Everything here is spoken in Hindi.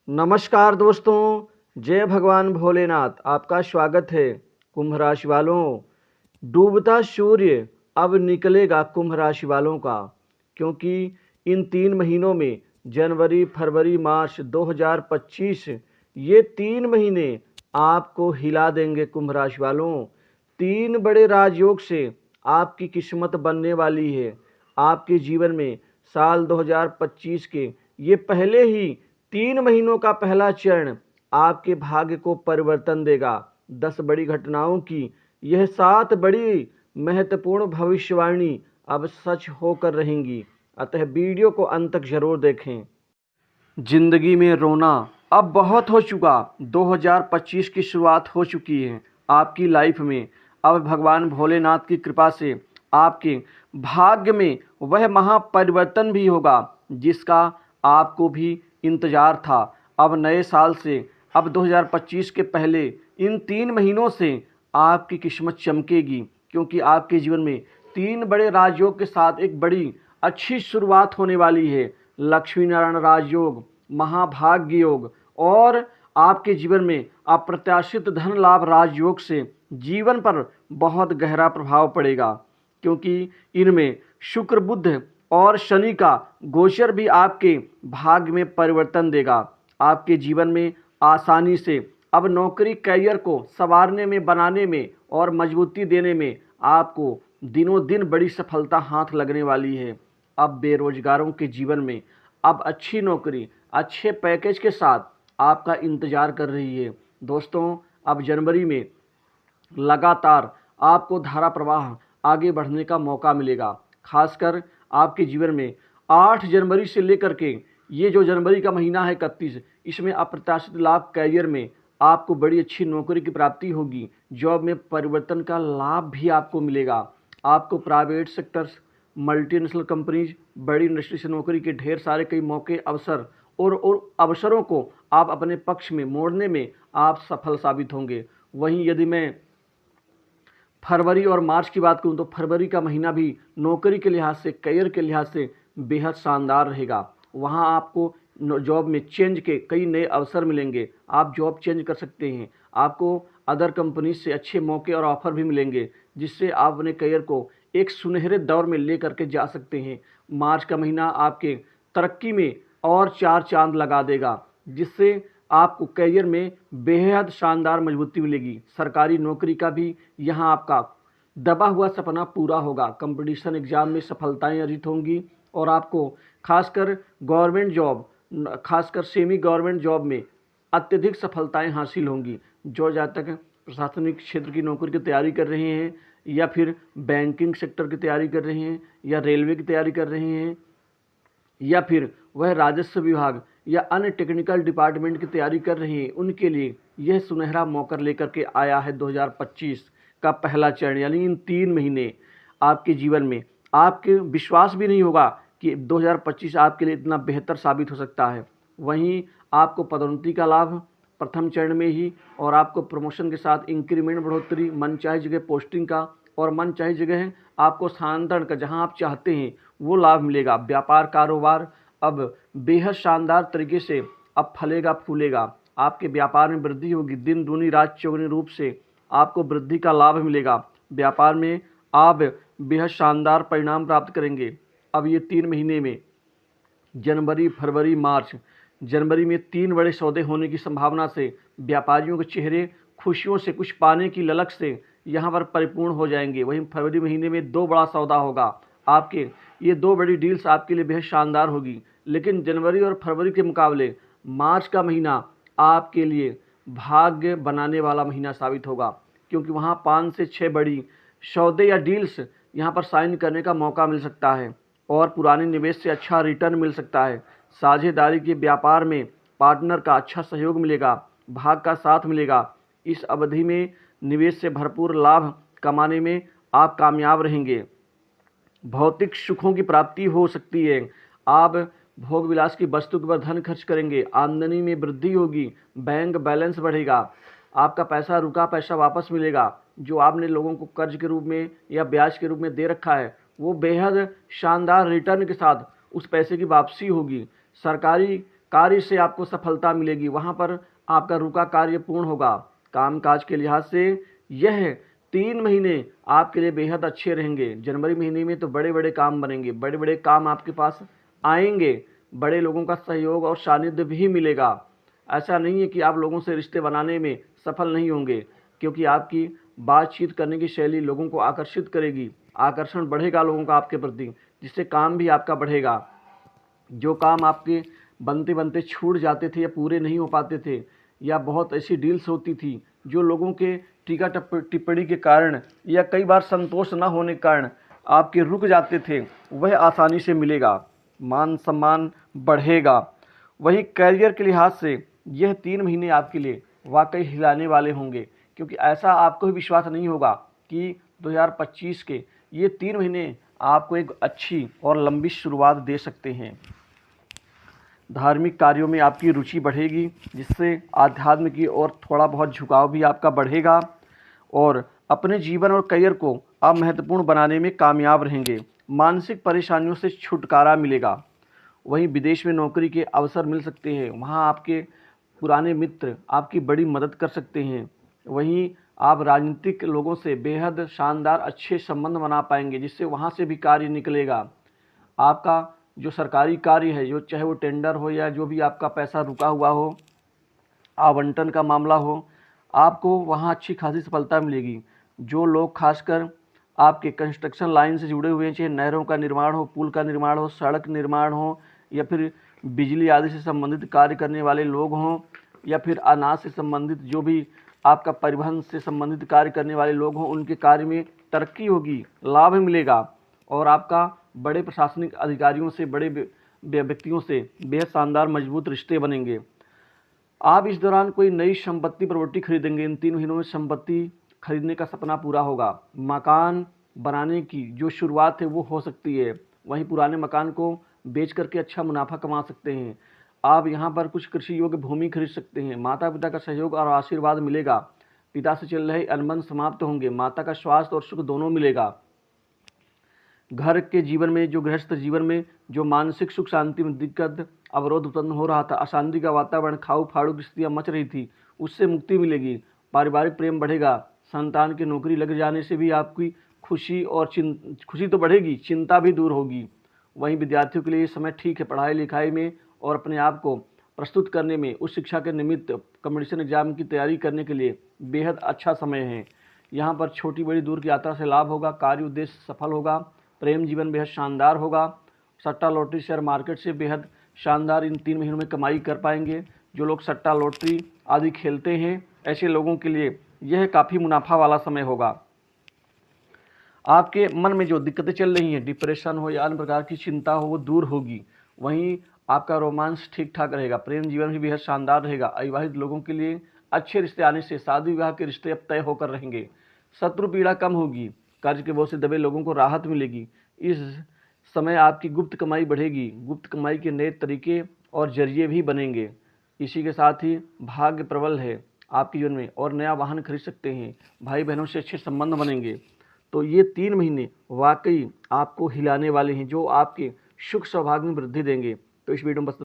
नमस्कार दोस्तों, जय भगवान भोलेनाथ। आपका स्वागत है। कुंभ राशि वालों, डूबता सूर्य अब निकलेगा कुंभ राशि वालों का, क्योंकि इन 3 महीनों में जनवरी, फरवरी, मार्च 2025 ये 3 महीने आपको हिला देंगे कुंभ राशि वालों। 3 बड़े राजयोग से आपकी किस्मत बनने वाली है। आपके जीवन में साल 2025 के ये पहले ही 3 महीनों का पहला चरण आपके भाग्य को परिवर्तन देगा। 10 बड़ी घटनाओं की यह 7 बड़ी महत्वपूर्ण भविष्यवाणी अब सच होकर रहेंगी, अतः वीडियो को अंत तक जरूर देखें। जिंदगी में रोना अब बहुत हो चुका। 2025 की शुरुआत हो चुकी है आपकी लाइफ में। अब भगवान भोलेनाथ की कृपा से आपके भाग्य में वह महापरिवर्तन भी होगा जिसका आपको भी इंतजार था। अब नए साल से, अब 2025 के पहले इन 3 महीनों से आपकी किस्मत चमकेगी, क्योंकि आपके जीवन में 3 बड़े राजयोग के साथ एक बड़ी अच्छी शुरुआत होने वाली है। लक्ष्मी नारायण राजयोग, महाभाग्य योग और आपके जीवन में अप्रत्याशित धन लाभ राजयोग से जीवन पर बहुत गहरा प्रभाव पड़ेगा, क्योंकि इनमें शुक्र, बुध और शनि का गोचर भी आपके भाग्य में परिवर्तन देगा। आपके जीवन में आसानी से अब नौकरी करियर को संवारने में, बनाने में और मजबूती देने में आपको दिनों दिन बड़ी सफलता हाथ लगने वाली है। अब बेरोजगारों के जीवन में अब अच्छी नौकरी, अच्छे पैकेज के साथ आपका इंतजार कर रही है। दोस्तों, अब जनवरी में लगातार आपको धारा प्रवाह आगे बढ़ने का मौका मिलेगा। खासकर आपके जीवन में 8 जनवरी से लेकर के ये जो जनवरी का महीना है 31, इसमें अप्रत्याशित लाभ, करियर में आपको बड़ी अच्छी नौकरी की प्राप्ति होगी। जॉब में परिवर्तन का लाभ भी आपको मिलेगा। आपको प्राइवेट सेक्टर्स, मल्टीनेशनल कंपनीज, बड़ी इंडस्ट्री से नौकरी के ढेर सारे कई मौके, अवसर और अवसरों को आप अपने पक्ष में मोड़ने में आप सफल साबित होंगे। वहीं यदि मैं फरवरी और मार्च की बात करूं तो फरवरी का महीना भी नौकरी के लिहाज से, करियर के लिहाज से बेहद शानदार रहेगा। वहां आपको जॉब में चेंज के कई नए अवसर मिलेंगे। आप जॉब चेंज कर सकते हैं। आपको अदर कंपनी से अच्छे मौके और ऑफर भी मिलेंगे, जिससे आप अपने करियर को एक सुनहरे दौर में ले करके जा सकते हैं। मार्च का महीना आपके तरक्की में और 4 चांद लगा देगा, जिससे आपको करियर में बेहद शानदार मजबूती मिलेगी। सरकारी नौकरी का भी यहाँ आपका दबा हुआ सपना पूरा होगा। कंपटीशन एग्जाम में सफलताएं अर्जित होंगी और आपको खासकर गवर्नमेंट जॉब, खासकर सेमी गवर्नमेंट जॉब में अत्यधिक सफलताएं हासिल होंगी। जो जहाँ तक प्रशासनिक क्षेत्र की नौकरी की तैयारी कर रहे हैं, या फिर बैंकिंग सेक्टर की तैयारी कर रहे हैं, या रेलवे की तैयारी कर रहे हैं, या फिर वह राजस्व विभाग या अन्य टेक्निकल डिपार्टमेंट की तैयारी कर रहे हैं, उनके लिए यह सुनहरा मौका लेकर के आया है 2025 का पहला चरण। यानी इन 3 महीने आपके जीवन में आपके विश्वास भी नहीं होगा कि 2025 आपके लिए इतना बेहतर साबित हो सकता है। वहीं आपको पदोन्नति का लाभ प्रथम चरण में ही, और आपको प्रमोशन के साथ इंक्रीमेंट, बढ़ोतरी, मनचाही जगह पोस्टिंग का और मनचाही जगह आपको स्थानांतरण का, जहां आप चाहते हैं वो लाभ मिलेगा। व्यापार कारोबार अब बेहद शानदार तरीके से अब फलेगा फूलेगा। आपके व्यापार में वृद्धि होगी। दिन दूनी रात चौगुनी रूप से आपको वृद्धि का लाभ मिलेगा। व्यापार में आप बेहद शानदार परिणाम प्राप्त करेंगे। अब ये 3 महीने में जनवरी, फरवरी, मार्च, जनवरी में 3 बड़े सौदे होने की संभावना से व्यापारियों के चेहरे खुशियों से, कुछ पाने की ललक से यहाँ पर परिपूर्ण हो जाएंगे। वहीं फरवरी महीने में 2 बड़ा सौदा होगा। आपके ये 2 बड़ी डील्स आपके लिए बेहद शानदार होगी। लेकिन जनवरी और फरवरी के मुकाबले मार्च का महीना आपके लिए भाग्य बनाने वाला महीना साबित होगा, क्योंकि वहाँ 5 से 6 बड़ी सौदे या डील्स यहाँ पर साइन करने का मौका मिल सकता है और पुराने निवेश से अच्छा रिटर्न मिल सकता है। साझेदारी के व्यापार में पार्टनर का अच्छा सहयोग मिलेगा, भाग का साथ मिलेगा। इस अवधि में निवेश से भरपूर लाभ कमाने में आप कामयाब रहेंगे। भौतिक सुखों की प्राप्ति हो सकती है। आप भोग विलास की वस्तु पर धन खर्च करेंगे। आमदनी में वृद्धि होगी। बैंक बैलेंस बढ़ेगा। आपका पैसा, रुका पैसा वापस मिलेगा। जो आपने लोगों को कर्ज के रूप में या ब्याज के रूप में दे रखा है, वो बेहद शानदार रिटर्न के साथ उस पैसे की वापसी होगी। सरकारी कार्य से आपको सफलता मिलेगी, वहाँ पर आपका रुका कार्य पूर्ण होगा। कामकाज के लिहाज से यह 3 महीने आपके लिए बेहद अच्छे रहेंगे। जनवरी महीने में तो बड़े बड़े काम बनेंगे, बड़े बड़े काम आपके पास आएंगे, बड़े लोगों का सहयोग और सानिध्य भी मिलेगा। ऐसा नहीं है कि आप लोगों से रिश्ते बनाने में सफल नहीं होंगे, क्योंकि आपकी बातचीत करने की शैली लोगों को आकर्षित करेगी, आकर्षण बढ़ेगा लोगों का आपके प्रति, जिससे काम भी आपका बढ़ेगा। जो काम आपके बनते बनते छूट जाते थे या पूरे नहीं हो पाते थे, या बहुत ऐसी डील्स होती थी जो लोगों के टीका टिप्पणी के कारण या कई बार संतोष न होने के कारण आपके रुक जाते थे, वह आसानी से मिलेगा, मान सम्मान बढ़ेगा। वही करियर के लिहाज से यह 3 महीने आपके लिए वाकई हिलाने वाले होंगे, क्योंकि ऐसा आपको भी विश्वास नहीं होगा कि 2025 के ये 3 महीने आपको एक अच्छी और लंबी शुरुआत दे सकते हैं। धार्मिक कार्यों में आपकी रुचि बढ़ेगी, जिससे आध्यात्म की ओर थोड़ा बहुत झुकाव भी आपका बढ़ेगा, और अपने जीवन और करियर को आप महत्वपूर्ण बनाने में कामयाब रहेंगे। मानसिक परेशानियों से छुटकारा मिलेगा। वहीं विदेश में नौकरी के अवसर मिल सकते हैं, वहाँ आपके पुराने मित्र आपकी बड़ी मदद कर सकते हैं। वहीं आप राजनीतिक लोगों से बेहद शानदार अच्छे संबंध बना पाएंगे, जिससे वहाँ से भी कार्य निकलेगा। आपका जो सरकारी कार्य है, जो चाहे वो टेंडर हो या जो भी आपका पैसा रुका हुआ हो, आवंटन का मामला हो, आपको वहाँ अच्छी खासी सफलता मिलेगी। जो लोग खासकर आपके कंस्ट्रक्शन लाइन से जुड़े हुए हैं, चाहे नहरों का निर्माण हो, पुल का निर्माण हो, सड़क निर्माण हो, या फिर बिजली आदि से संबंधित कार्य करने वाले लोग हों, या फिर अनाज से संबंधित जो भी आपका परिवहन से संबंधित कार्य करने वाले लोग हों, उनके कार्य में तरक्की होगी, लाभ मिलेगा, और आपका बड़े प्रशासनिक अधिकारियों से, बड़े व्यक्तियों से बेहद शानदार मजबूत रिश्ते बनेंगे। आप इस दौरान कोई नई संपत्ति प्रॉपर्टी खरीदेंगे। इन 3 महीनों में संपत्ति खरीदने का सपना पूरा होगा। मकान बनाने की जो शुरुआत है वो हो सकती है। वहीं पुराने मकान को बेच करके अच्छा मुनाफा कमा सकते हैं। आप यहाँ पर कुछ कृषि योग्य भूमि खरीद सकते हैं। माता पिता का सहयोग और आशीर्वाद मिलेगा। पिता से चल रहे अनबन समाप्त होंगे। माता का स्वास्थ्य और सुख दोनों मिलेगा। घर के जीवन में, जो गृहस्थ जीवन में जो मानसिक सुख शांति में दिक्कत अवरोध उत्पन्न हो रहा था, अशांति का वातावरण, खाऊ फाड़ू की स्थितियाँ मच रही थी, उससे मुक्ति मिलेगी। पारिवारिक प्रेम बढ़ेगा। संतान की नौकरी लग जाने से भी आपकी खुशी और खुशी तो बढ़ेगी, चिंता भी दूर होगी। वहीं विद्यार्थियों के लिए ये समय ठीक है, पढ़ाई लिखाई में और अपने आप को प्रस्तुत करने में, उस शिक्षा के निमित्त कॉम्पिटिशन एग्जाम की तैयारी करने के लिए बेहद अच्छा समय है। यहाँ पर छोटी बड़ी दूर की यात्रा से लाभ होगा। कार्य उद्देश्य सफल होगा। प्रेम जीवन बेहद शानदार होगा। सट्टा लॉटरी शेयर मार्केट से बेहद शानदार इन 3 महीनों में कमाई कर पाएंगे। जो लोग सट्टा लॉटरी आदि खेलते हैं, ऐसे लोगों के लिए यह काफ़ी मुनाफा वाला समय होगा। आपके मन में जो दिक्कतें चल रही हैं, डिप्रेशन हो या अन्य प्रकार की चिंता हो, वो दूर होगी। वहीं आपका रोमांस ठीक ठाक रहेगा। प्रेम जीवन भी बेहद शानदार रहेगा। अविवाहित लोगों के लिए अच्छे रिश्ते आने से शादी विवाह के रिश्ते अब तय होकर रहेंगे। शत्रु पीड़ा कम होगी। कर्ज के बोझ से दबे लोगों को राहत मिलेगी। इस समय आपकी गुप्त कमाई बढ़ेगी। गुप्त कमाई के नए तरीके और जरिए भी बनेंगे। इसी के साथ ही भाग्य प्रबल है आपके जीवन में, और नया वाहन खरीद सकते हैं। भाई बहनों से अच्छे संबंध बनेंगे। तो ये 3 महीने वाकई आपको हिलाने वाले हैं, जो आपके सुख सौभाग्य में वृद्धि देंगे। तो इस वीडियो में बस